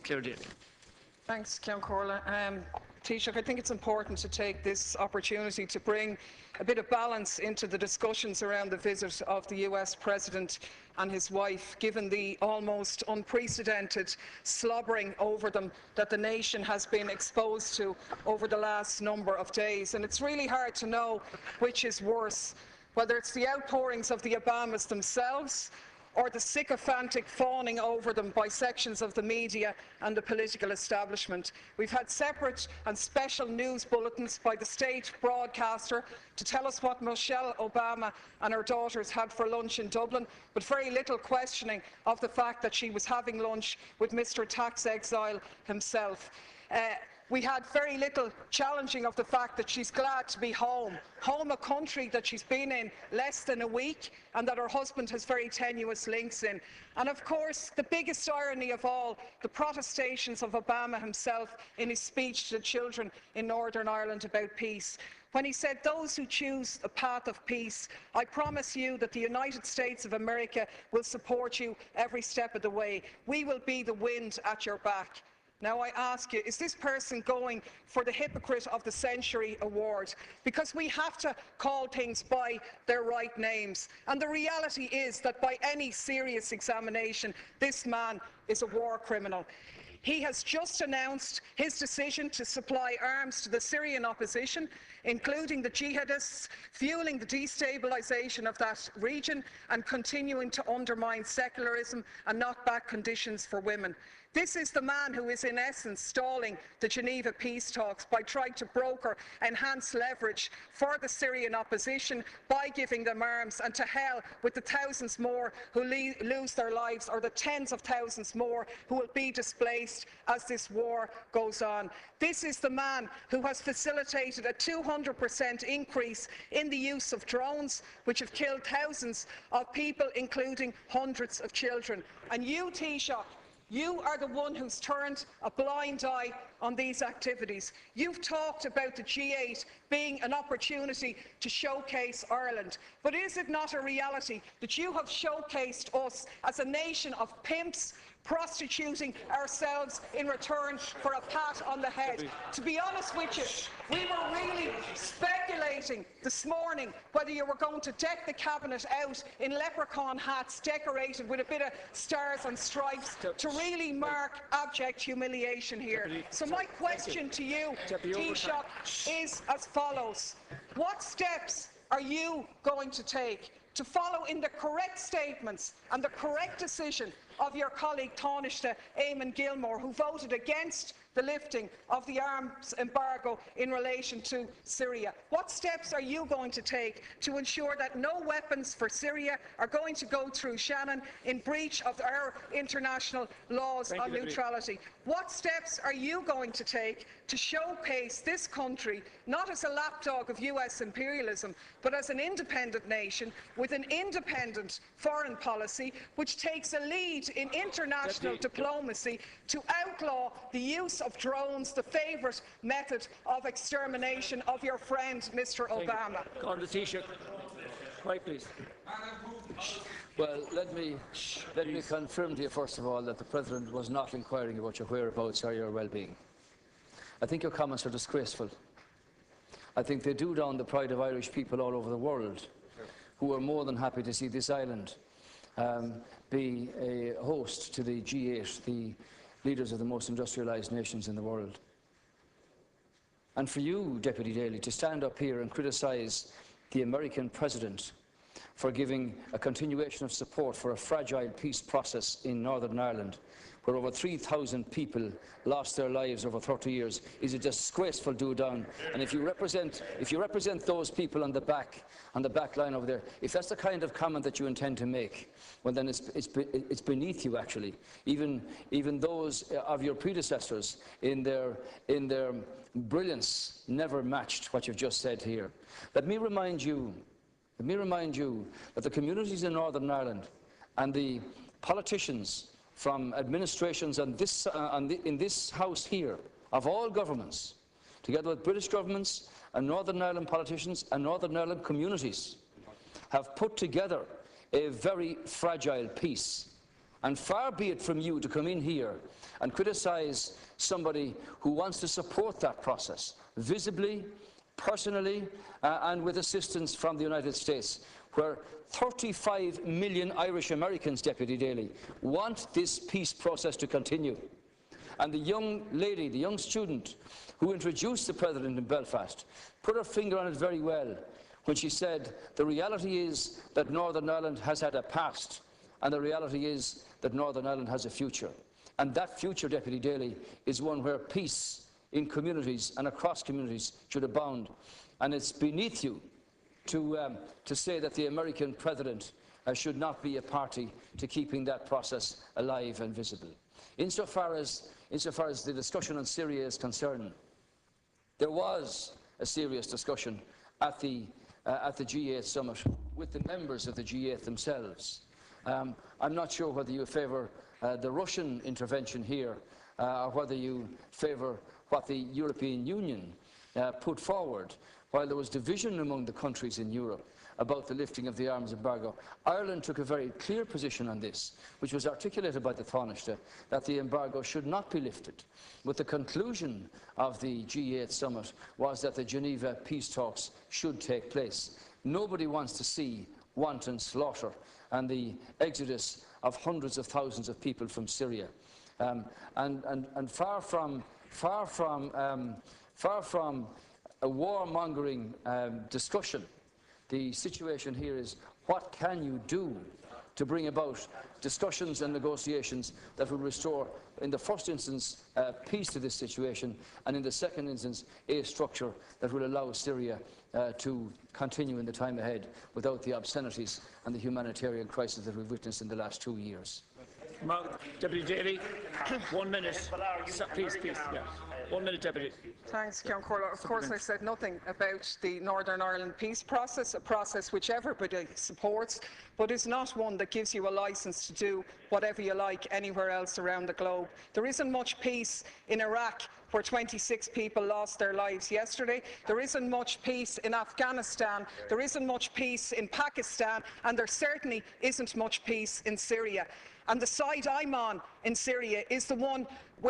Clare Daly. Thanks, Ceann Comhairle. Taoiseach, I think it's important to take this opportunity to bring a bit of balance into the discussions around the visit of the US President and his wife, given the almost unprecedented slobbering over them that the nation has been exposed to over the last number of days. And it's really hard to know which is worse, whether it's the outpourings of the Obamas themselves or the sycophantic fawning over them by sections of the media and the political establishment. We've had separate and special news bulletins by the state broadcaster to tell us what Michelle Obama and her daughters had for lunch in Dublin, but very little questioning of the fact that she was having lunch with Mr. Tax Exile himself. We had very little challenging of the fact that she's glad to be home, a country that she's been in less than a week and that her husband has very tenuous links in. And of course, the biggest irony of all, the protestations of Obama himself in his speech to the children in Northern Ireland about peace, when he said, "Those who choose a path of peace, I promise you that the United States of America will support you every step of the way. We will be the wind at your back." Now I ask you, is this person going for the Hypocrite of the Century award? Because we have to call things by their right names. And the reality is that by any serious examination, this man is a war criminal. He has just announced his decision to supply arms to the Syrian opposition, including the jihadists, fueling the destabilisation of that region and continuing to undermine secularism and not back conditions for women. This is the man who is in essence stalling the Geneva peace talks by trying to broker enhanced leverage for the Syrian opposition by giving them arms, and to hell with the thousands more who lose their lives, or the tens of thousands more who will be displaced as this war goes on. This is the man who has facilitated a 200% increase in the use of drones, which have killed thousands of people, including hundreds of children. And you, Taoiseach, you are the one who's turned a blind eye on these activities. You've talked about the G8 being an opportunity to showcase Ireland. But is it not a reality that you have showcased us as a nation of pimps, prostituting ourselves in return for a pat on the head? To be honest with you, we were really speculating this morning whether you were going to deck the cabinet out in leprechaun hats decorated with a bit of stars and stripes to really mark abject humiliation here. So my question to you, Taoiseach, is as follows. What steps are you going to take to follow in the correct statements and the correct decision of your colleague Taoiseach Eamon Gilmore, who voted against the lifting of the arms embargo in relation to Syria? What steps are you going to take to ensure that no weapons for Syria are going to go through Shannon in breach of our international laws on neutrality? What steps are you going to take to showcase this country not as a lapdog of US imperialism, but as an independent nation with an independent foreign policy which takes a lead in international diplomacy to outlaw the use of drones, the favourite method of extermination of your friend Mr. Obama? On the Taoiseach. Right, please. Well, let me confirm to you first of all that the President was not inquiring about your whereabouts or your well-being. I think your comments are disgraceful. I think they do down the pride of Irish people all over the world, who are more than happy to see this island be a host to the G8, the leaders of the most industrialised nations in the world. And for you, Deputy Daly, to stand up here and criticise the American President for giving a continuation of support for a fragile peace process in Northern Ireland, where over 3,000 people lost their lives over 30 years, is a disgraceful do-down. And if you represent those people on the back line over there, if that's the kind of comment that you intend to make, well then it's beneath you actually. Even those of your predecessors in their brilliance never matched what you've just said here. Let me remind you that the communities in Northern Ireland and the politicians from administrations in this House here, of all governments, together with British governments and Northern Ireland politicians and Northern Ireland communities, have put together a very fragile peace And far be it from you to come in here and criticise somebody who wants to support that process, visibly, personally, and with assistance from the United States, where 35 million Irish Americans, Deputy Daly, want this peace process to continue. And the young lady, the young student who introduced the President in Belfast, put her finger on it very well when she said, the reality is that Northern Ireland has had a past, and the reality is that Northern Ireland has a future. And that future, Deputy Daly, is one where peace in communities and across communities should abound. And it's beneath you to say that the American President should not be a party to keeping that process alive and visible. Insofar as the discussion on Syria is concerned, there was a serious discussion at the G8 summit with the members of the G8 themselves. I'm not sure whether you favour the Russian intervention here or whether you favour what the European Union put forward. While there was division among the countries in Europe about the lifting of the arms embargo, Ireland took a very clear position on this, which was articulated by the Taoiseach, that the embargo should not be lifted. But the conclusion of the G8 summit was that the Geneva peace talks should take place. Nobody wants to see wanton slaughter and the exodus of hundreds of thousands of people from Syria. And far from a warmongering discussion, the situation here is, what can you do to bring about discussions and negotiations that will restore, in the first instance, peace to this situation, and in the second instance, a structure that will allow Syria to continue in the time ahead without the obscenities and the humanitarian crisis that we've witnessed in the last 2 years. Deputy Daly, 1 minute. Please. Yeah. 1 minute, Deputy. Thanks, Ceann Comhairle. Of course, I said nothing about the Northern Ireland peace process, a process which everybody supports, but is not one that gives you a licence to do whatever you like anywhere else around the globe. There isn't much peace in Iraq, where 26 people lost their lives yesterday. There isn't much peace in Afghanistan. There isn't much peace in Pakistan. And there certainly isn't much peace in Syria. And the side I'm on in Syria is the one,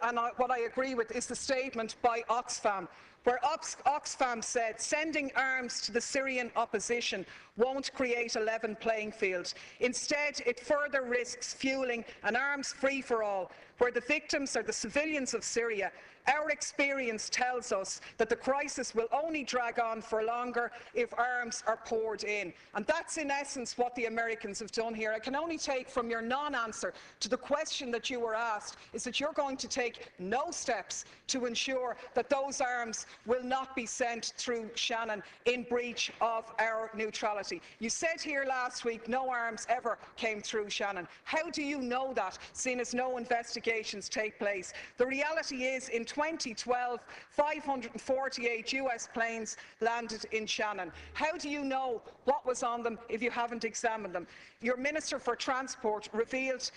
and what I agree with is the statement by Oxfam, where Oxfam said sending arms to the Syrian opposition won't create a level playing field. Instead, it further risks fueling an arms free-for-all, where the victims are the civilians of Syria. Our experience tells us that the crisis will only drag on for longer if arms are poured in. And that's in essence what the Americans have done here. I can only take from your non-answer to the question that you were asked is that you're going to take no steps to ensure that those arms will not be sent through Shannon in breach of our neutrality. You said here last week no arms ever came through Shannon. How do you know that, seeing as no investigations take place? The reality is, in 2012, 548 US planes landed in Shannon. How do you know what was on them if you haven't examined them? Your Minister for Transport revealed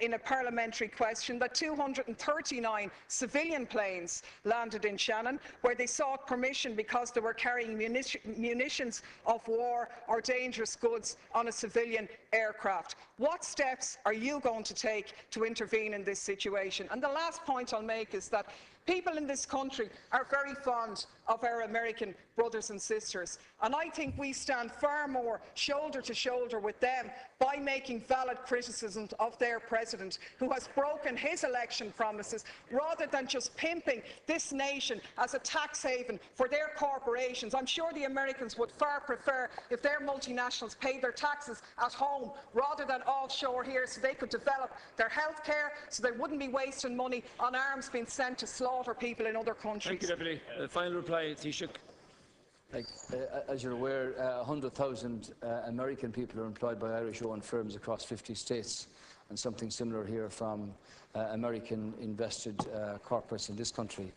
in a parliamentary question that 239 civilian planes landed in Shannon, where they sought permission because they were carrying munitions of war or dangerous goods on a civilian aircraft. What steps are you going to take to intervene in this situation? And the last point I'll make is that people in this country are very fond of our American brothers and sisters, and I think we stand far more shoulder to shoulder with them by making valid criticisms of their president, who has broken his election promises, rather than just pimping this nation as a tax haven for their corporations. I'm sure the Americans would far prefer if their multinationals paid their taxes at home rather than offshore here, so they could develop their health care, so they wouldn't be wasting money on arms being sent to slaughter people in other countries. Thank you, Deputy. Final reply, Taoiseach. As you're aware, 100,000 American people are employed by Irish-owned firms across 50 states, and something similar here from American-invested corporates in this country.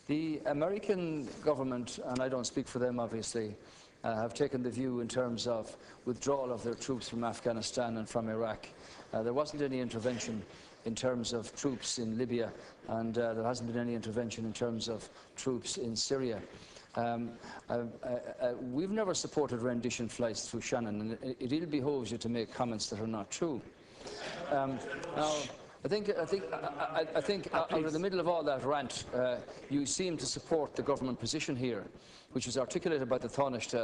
The American government, and I don't speak for them obviously, have taken the view in terms of withdrawal of their troops from Afghanistan and from Iraq. There wasn't any intervention in terms of troops in Libya, and there hasn't been any intervention in terms of troops in Syria. We've never supported rendition flights through Shannon, and it ill behoves you to make comments that are not true. Now, I think out of the middle of all that rant, you seem to support the government position here, which was articulated by the Taoiseach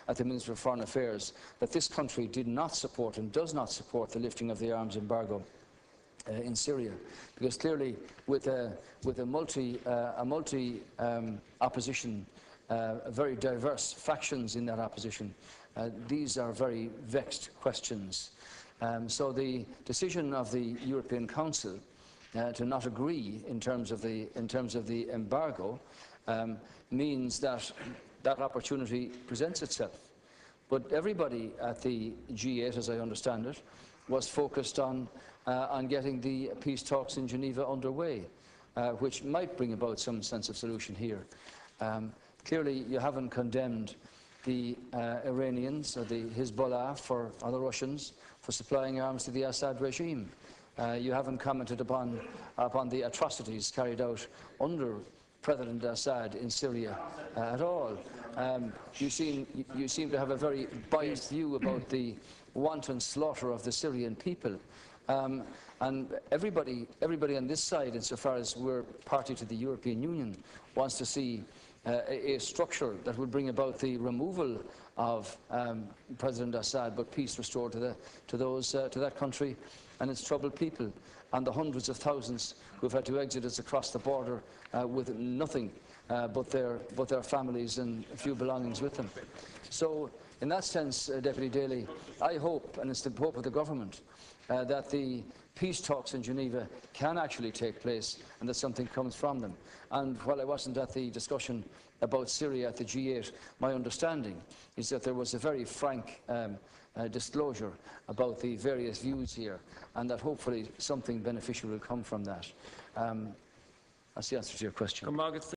at the Minister of Foreign Affairs, that this country did not support and does not support the lifting of the arms embargo in Syria, because clearly with a multi opposition, very diverse factions in that opposition, these are very vexed questions. So the decision of the European Council to not agree in terms of the embargo means that that opportunity presents itself. But everybody at the G8, as I understand it, was focused on getting the peace talks in Geneva underway, which might bring about some sense of solution here. Clearly, you haven't condemned the Iranians or the Hezbollah or the Russians for supplying arms to the Assad regime. You haven't commented upon the atrocities carried out under President Assad in Syria at all. You seem to have a very biased view about the wanton slaughter of the Syrian people. And everybody on this side, insofar as we're party to the European Union, wants to see a structure that will bring about the removal of President Assad, but peace restored to that country and its troubled people, and the hundreds of thousands who've had to exit us across the border with nothing but their families and a few belongings with them. So, in that sense, Deputy Daly, I hope, and it's the hope of the government, that the peace talks in Geneva can actually take place and that something comes from them. And while I wasn't at the discussion about Syria at the G8, my understanding is that there was a very frank disclosure about the various views here, and that hopefully something beneficial will come from that. That's the answer to your question.